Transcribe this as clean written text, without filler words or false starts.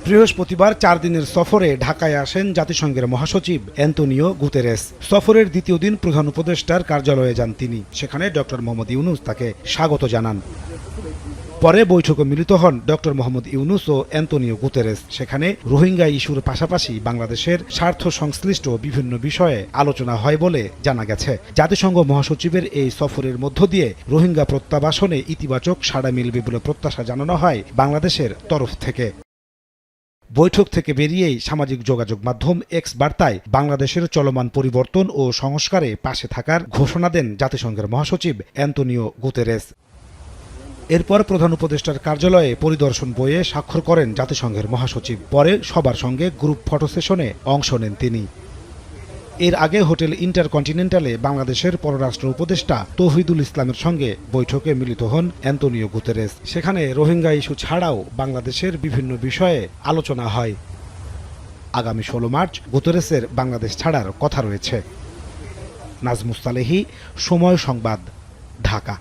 বৃহস্পতিবার 4 দিনের সফরে ঢাকায় আসেন জাতিসংঘের মহাসচিব অ্যান্তোনিও গুতেরেস। সফরের দ্বিতীয় দিন প্রধান উপদেষ্টার কার্যালয়ে যান তিনি। সেখানে ডক্টর মোহাম্মদ ইউনূস তাকে স্বাগত জানান। পরে বৈঠকে মিলিত হন ডক্টর মোহাম্মদ ইউনূস ও অ্যান্তোনিও গুতেরেস। সেখানে রোহিঙ্গা ইস্যুর পাশাপাশি বাংলাদেশের স্বার্থ সংশ্লিষ্ট বিভিন্ন বিষয়ে আলোচনা হয় বলে জানা গেছে। জাতিসংঘ মহাসচিবের এই সফরের মধ্য দিয়ে রোহিঙ্গা প্রত্যাবাসনে ইতিবাচক সাড়া মিলবে বলে প্রত্যাশা জানানো হয় বাংলাদেশের তরফ থেকে। বৈঠক থেকে বেরিয়েই সামাজিক যোগাযোগ মাধ্যম এক্স বার্তায় বাংলাদেশের চলমান পরিবর্তন ও সংস্কারে পাশে থাকার ঘোষণা দেন জাতিসংঘের মহাসচিব অ্যান্তোনিও গুতেরেস। এরপর প্রধান উপদেষ্টার কার্যালয়ে পরিদর্শন বইয়ে স্বাক্ষর করেন জাতিসংঘের মহাসচিব। পরে সবার সঙ্গে গ্রুপ ফটো সেশনে অংশ নেন তিনি। এর আগে হোটেল ইন্টারকন্টিনেন্টালে বাংলাদেশের পররাষ্ট্র উপদেষ্টা তৌহিদুল ইসলামের সঙ্গে বৈঠকে মিলিত হন অ্যান্তোনিও গুতেরেস। সেখানে রোহিঙ্গা ইস্যু ছাড়াও বাংলাদেশের বিভিন্ন বিষয়ে আলোচনা হয়। আগামী 16 মার্চ গুতেরেসের বাংলাদেশ ছাড়ার কথা রয়েছে। নাজমুস সালেহী, সময় সংবাদ, ঢাকা।